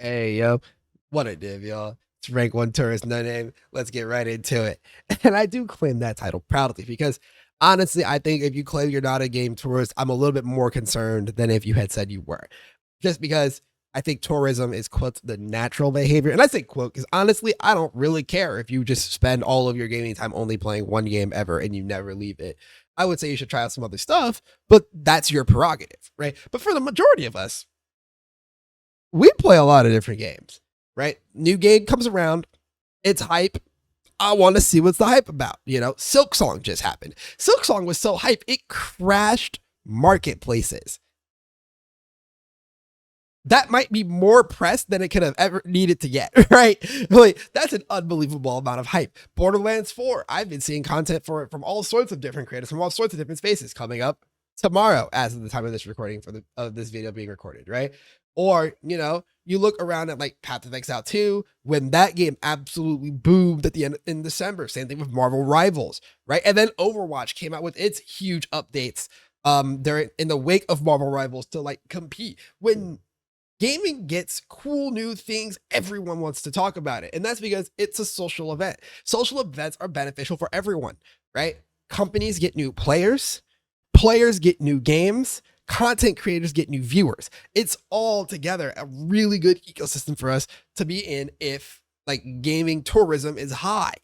Hey, yo, what a div, y'all. It's Rank 1 Tourist, no name. Let's get right into it. And I do claim that title proudly because honestly, I think if you claim you're not a game tourist, I'm a little bit more concerned than if you had said you were. Just because I think tourism is, quote, the natural behavior. And I say quote because honestly, I don't really care if you just spend all of your gaming time only playing one game ever and you never leave it. I would say you should try out some other stuff, but that's your prerogative, right? But for the majority of us, we play a lot of different games, right? New game comes around, it's hype. I want to see what's the hype about. Silk Song just happened. Silk Song was so hype, it crashed marketplaces. That might be more press than it could have ever needed to get, right? Like, that's an unbelievable amount of hype. Borderlands 4, I've been seeing content for it from all sorts of different creators, from all sorts of different spaces coming up tomorrow as of the time of this recording for this video being recorded, right? Or, you look around at like Path of Exile 2, when that game absolutely boomed at the end in December. Same thing with Marvel Rivals, right? And then Overwatch came out with its huge updates they're in the wake of Marvel Rivals to like compete. When gaming gets cool new things, everyone wants to talk about it. And that's because it's a social event. Social events are beneficial for everyone, right? Companies get new players get new games, content creators get new viewers. It's all together a really good ecosystem for us to be in if like gaming tourism is high.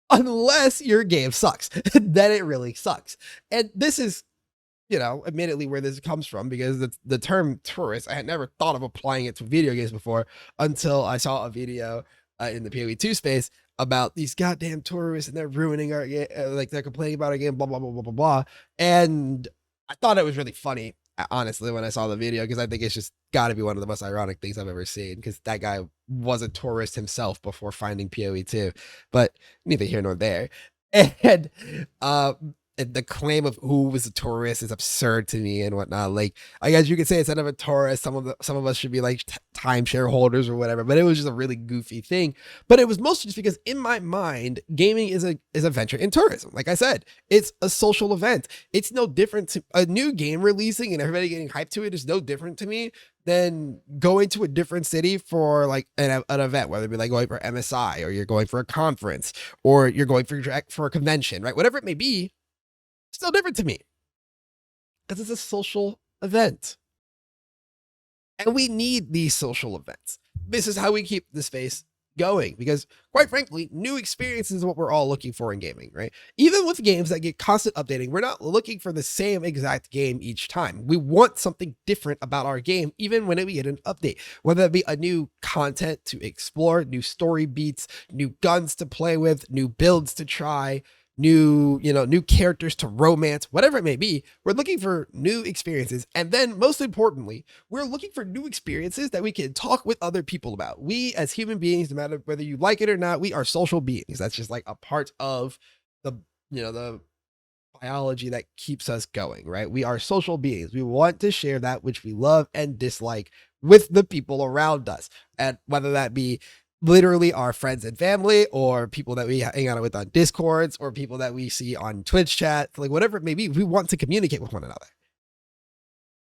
Unless your game sucks, then it really sucks. And this is admittedly where this comes from because the term tourist, I had never thought of applying it to video games before until I saw a video in the PoE2 space about these goddamn tourists and they're ruining our game, like they're complaining about our game, blah, blah, blah, blah, blah, blah. And I thought it was really funny, honestly, when I saw the video, because I think it's just got to be one of the most ironic things I've ever seen because that guy was a tourist himself before finding PoE2, but neither here nor there. And the claim of who was a tourist is absurd to me and whatnot. Like, I guess you could say instead of a tourist, some of us should be like timeshare holders or whatever. But it was just a really goofy thing. But it was mostly just because in my mind, gaming is a venture in tourism. Like I said, it's a social event. It's no different to a new game releasing and everybody getting hyped to it is no different to me than going to a different city for like an event, whether it be like going for MSI or you're going for a conference or you're going for a convention, right? Whatever it may be, still different to me because it's a social event. And we need these social events. This is how we keep the space going because, quite frankly, new experiences is what we're all looking for in gaming, right? Even with games that get constant updating, we're not looking for the same exact game each time. We want something different about our game, even when we get an update, whether it be a new content to explore, new story beats, new guns to play with, new builds to try, new characters to romance, whatever it may be. We're looking for new experiences. And then most importantly, we're looking for new experiences that we can talk with other people about. We as human beings, no matter whether you like it or not, we are social beings. That's just like a part of the, the biology that keeps us going, right? We are social beings. We want to share that which we love and dislike with the people around us. And whether that be literally our friends and family or people that we hang out with on Discords or people that we see on Twitch chat, like whatever it may be, we want to communicate with one another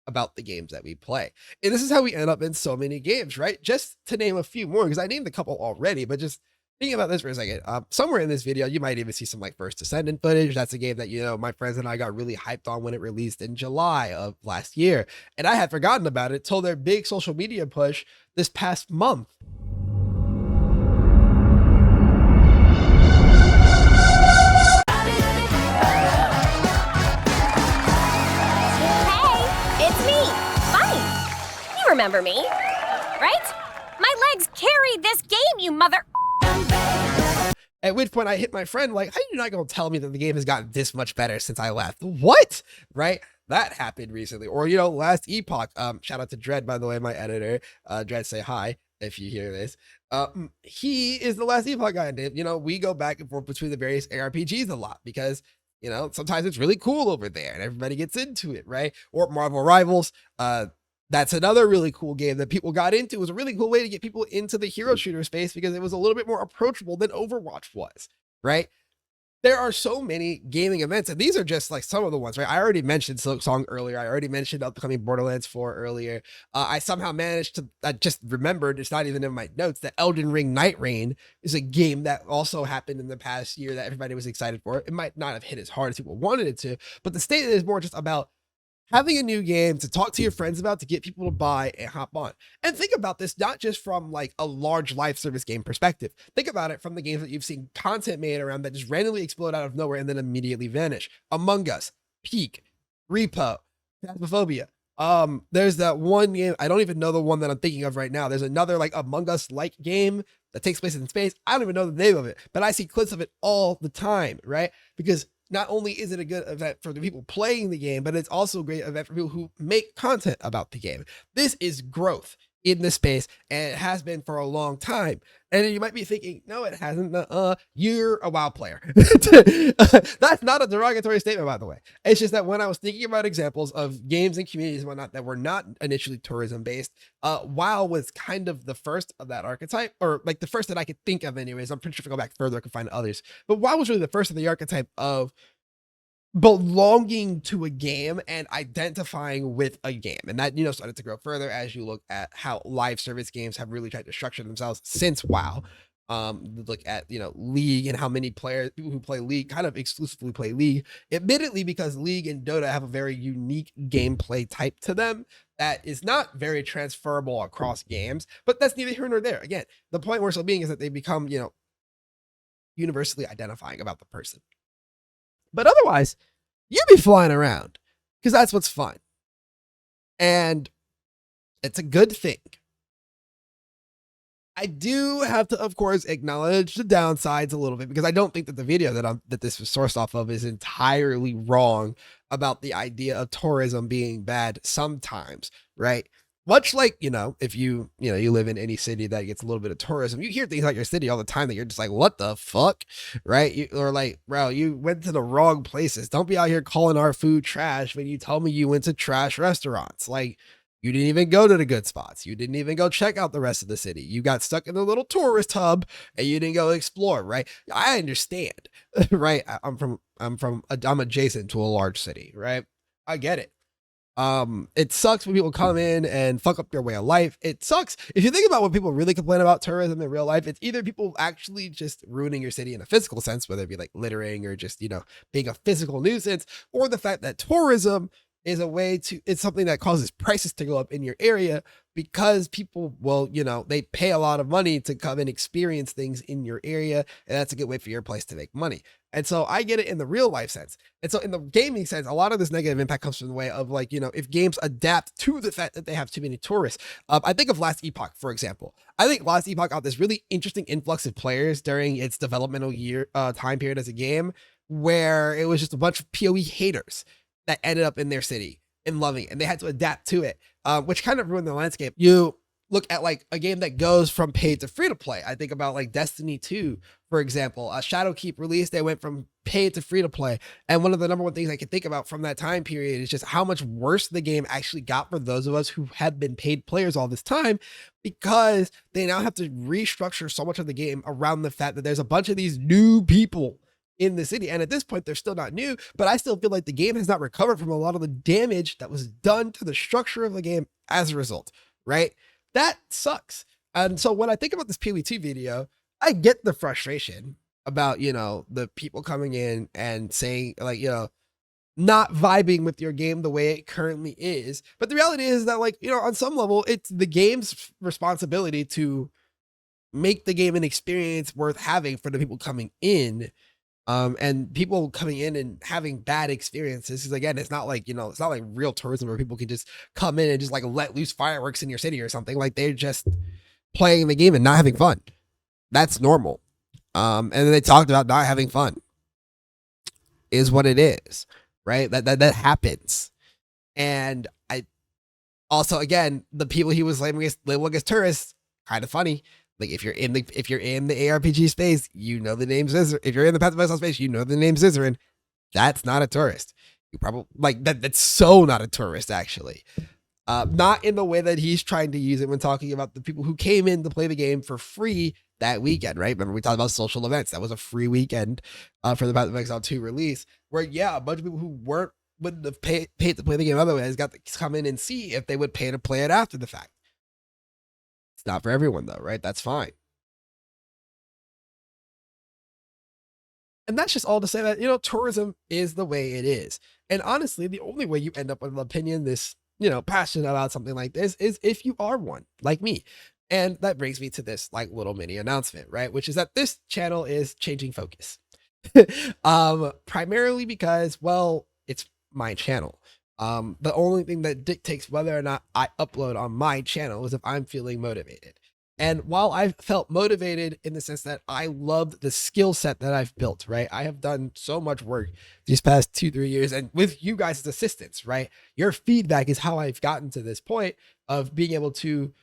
about the games that we play. And this is how we end up in so many games, right? Just to name a few more, because I named a couple already, but just thinking about this for a second, somewhere in this video, you might even see some like First Descendant footage. That's a game that, my friends and I got really hyped on when it released in July of last year. And I had forgotten about it till their big social media push this past month. Remember me, right? My legs carried this game, you mother. At which point I hit my friend like, how are you not going to tell me that the game has gotten this much better since I left? What? Right? That happened recently. Or, last Epoch. Shout out to Dread, by the way, my editor. Dread, say hi if you hear this. He is the last Epoch guy. And, we go back and forth between the various ARPGs a lot because sometimes it's really cool over there and everybody gets into it, right? Or Marvel Rivals. That's another really cool game that people got into. It was a really cool way to get people into the hero shooter space because it was a little bit more approachable than Overwatch was, right? there are so many gaming events, and these are just like some of the ones, right? I already mentioned Silksong earlier. I already mentioned upcoming Borderlands 4 earlier. I somehow managed to, I just remembered, it's not even in my notes, that Elden Ring Night Rain is a game that also happened in the past year that everybody was excited for. It might not have hit as hard as people wanted it to, but the statement is more just about having a new game to talk to your friends about, to get people to buy and hop on. And think about this not just from like a large live service game perspective. Think about it from the games that you've seen content made around that just randomly explode out of nowhere and then immediately vanish. Among Us, Peak, Repo, Phasmophobia. There's that one game, I don't even know the one that I'm thinking of right now. There's another like Among Us like game that takes place in space. I don't even know the name of it, but I see clips of it all the time, right? Because not only is it a good event for the people playing the game, but it's also a great event for people who make content about the game. This is growth in the space, and it has been for a long time. And you might be thinking, no, it hasn't. You're a WoW player. That's not a derogatory statement, by the way. It's just that when I was thinking about examples of games and communities and whatnot that were not initially tourism based, WoW was kind of the first of that archetype, or like the first that I could think of anyways. I'm pretty sure if I go back further, I could find others. But WoW was really the first of the archetype of belonging to a game and identifying with a game. And that, started to grow further as you look at how live service games have really tried to structure themselves since WoW. Look at, League and how many people who play League kind of exclusively play League, admittedly, because League and Dota have a very unique gameplay type to them that is not very transferable across games, but that's neither here nor there. Again, the point we're still being is that they become, universally identifying about the person. But otherwise, you be flying around because that's what's fun. And it's a good thing. I do have to, of course, acknowledge the downsides a little bit, because I don't think that the video that this was sourced off of is entirely wrong about the idea of tourism being bad sometimes, right? Much like, if you live in any city that gets a little bit of tourism, you hear things like your city all the time that you're just like, what the fuck, right? Or like, bro, you went to the wrong places. Don't be out here calling our food trash when you tell me you went to trash restaurants. Like, you didn't even go to the good spots. You didn't even go check out the rest of the city. You got stuck in the little tourist hub and you didn't go explore, right? I understand, right? I'm adjacent to a large city, right? I get it. It sucks when people come in and fuck up your way of life. It sucks. If you think about what people really complain about tourism in real life, it's either people actually just ruining your city in a physical sense, whether it be like littering or just, being a physical nuisance, or the fact that tourism is a way to, it's something that causes prices to go up in your area because people will, they pay a lot of money to come and experience things in your area. And that's a good way for your place to make money. And so I get it in the real life sense. And so in the gaming sense, a lot of this negative impact comes from the way of like, if games adapt to the fact that they have too many tourists. I think of Last Epoch, for example. I think Last Epoch got this really interesting influx of players during its developmental time period as a game, where it was just a bunch of PoE haters that ended up in their city and loving it, and they had to adapt to it, which kind of ruined the landscape. You look at like a game that goes from paid to free to play. I think about like Destiny 2, for example. Shadowkeep released, they went from paid to free to play. And one of the number one things I can think about from that time period is just how much worse the game actually got for those of us who had been paid players all this time, because they now have to restructure so much of the game around the fact that there's a bunch of these new people in the city. And at this point, they're still not new, but I still feel like the game has not recovered from a lot of the damage that was done to the structure of the game as a result, right? That sucks. And so when I think about this PoE2 video, I get the frustration about, the people coming in and saying like, not vibing with your game the way it currently is. But the reality is that like, on some level, it's the game's responsibility to make the game an experience worth having for the people coming in. And people coming in and having bad experiences, because again, it's not like, it's not like real tourism where people can just come in and just like let loose fireworks in your city or something. Like they're just playing the game and not having fun. That's normal. And then they talked about not having fun is what it is, right? That happens. And I also, again, the people he was labeling as tourists, kind of funny. Like if you're in the ARPG space, the name Zizaran. If you're in the Path of Exile space, the name Zizaran. That's not a tourist. You probably like that. That's so not a tourist, actually. Not in the way that he's trying to use it when talking about the people who came in to play the game for free that weekend, right? Remember we talked about social events. That was a free weekend for the Path of Exile 2 release, where a bunch of people who wouldn't have paid to play the game otherwise got to come in and see if they would pay to play it after the fact. It's not for everyone though, right? That's fine. And that's just all to say that, tourism is the way it is. And honestly, the only way you end up with an opinion this, passionate about something like this is if you are one, like me. And that brings me to this like little mini announcement, right? Which is that this channel is changing focus. Primarily because, well, it's my channel. The only thing that dictates whether or not I upload on my channel is if I'm feeling motivated. And while I've felt motivated in the sense that I loved the skill set that I've built, right? I have done so much work these past 2-3 years, and with you guys' assistance, right? Your feedback is how I've gotten to this point of being able to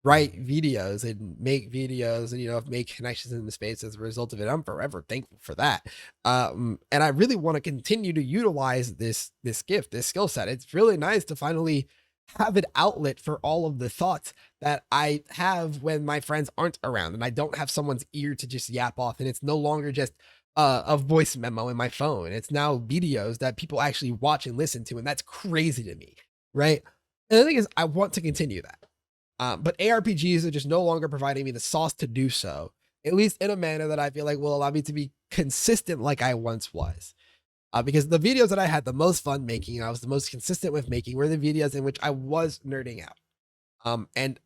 write videos and make videos and make connections in the space as a result of it. I'm forever thankful for that. And I really want to continue to utilize this gift, this skill set. It's really nice to finally have an outlet for all of the thoughts that I have when my friends aren't around and I don't have someone's ear to just yap off, and it's no longer just a voice memo in my phone. It's now videos that people actually watch and listen to, and that's crazy to me, right? And the thing is, I want to continue that. But ARPGs are just no longer providing me the sauce to do so, at least in a manner that I feel like will allow me to be consistent like I once was. Because the videos that I had the most fun making, and I was the most consistent with making, were the videos in which I was nerding out. And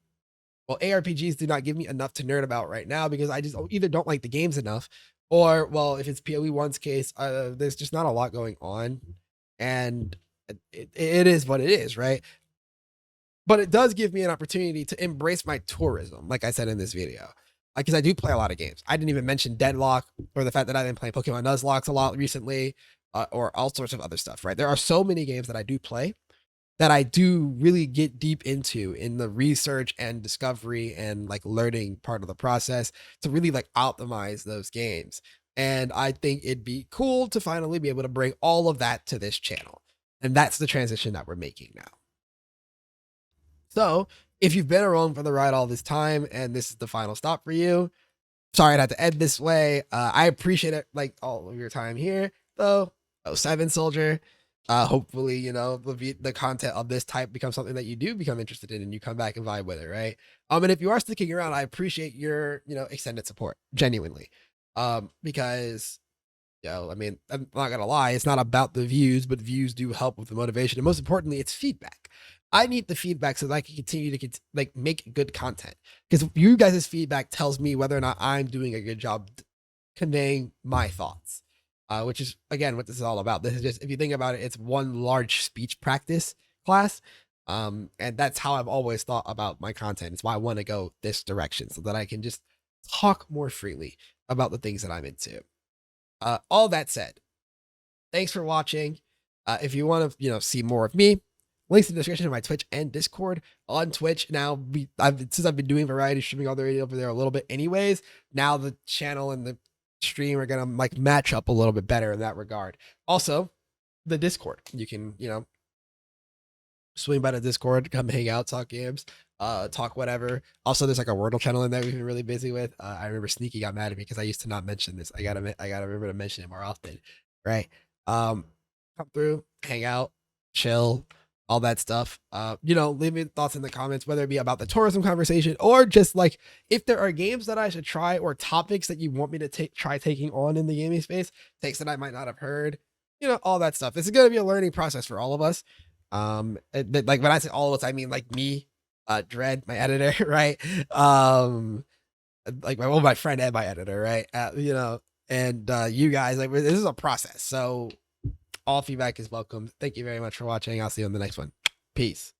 well, ARPGs do not give me enough to nerd about right now because I just either don't like the games enough, or well, if it's PoE1's case, there's just not a lot going on, and it is what it is, right? But it does give me an opportunity to embrace my tourism, like I said in this video. Because I do play a lot of games. I didn't even mention Deadlock or the fact that I've been playing Pokemon Nuzlocke a lot recently, or all sorts of other stuff, right? There are so many games that I do play that I do really get deep into in the research and discovery and like learning part of the process to really like optimize those games. And I think it'd be cool to finally be able to bring all of that to this channel. And that's the transition that we're making now. So if you've been around for the ride all this time and this is the final stop for you, sorry I had to end this way. I appreciate it, like all of your time here, though. 07 Soldier. Hopefully, the content of this type becomes something that you do become interested in and you come back and vibe with it, right? And if you are sticking around, I appreciate your, extended support, genuinely. Because, I'm not gonna lie, it's not about the views, but views do help with the motivation. And most importantly, it's feedback. I need the feedback so that I can continue to make good content, because you guys' feedback tells me whether or not I'm doing a good job conveying my thoughts, which is again what this is all about. This is just, if you think about it, it's one large speech practice class, and that's how I've always thought about my content. It's why I want to go this direction so that I can just talk more freely about the things that I'm into. All that said, thanks for watching. If you want to see more of me, links in the description of my Twitch and Discord. On Twitch now, since I've been doing variety streaming already over there a little bit anyways, now the channel and the stream are gonna match up a little bit better in that regard. Also, the Discord, you can swing by the Discord, come hang out, talk games, talk whatever. Also, there's like a Wordle channel in there we've been really busy with. I remember Sneaky got mad at me because I used to not mention this. I gotta remember to mention it more often, right? Come through, hang out, chill, all that stuff. Leave me thoughts in the comments, whether it be about the tourism conversation or just like if there are games that I should try or topics that you want me to try taking on in the gaming space, takes that I might not have heard, all that stuff. This is going to be a learning process for all of us. Like when I say all of us, I mean like me, Dread, my editor, right? Like my friend and my editor, right? And you guys, like, this is a process. So all feedback is welcome. Thank you very much for watching. I'll see you on the next one. Peace.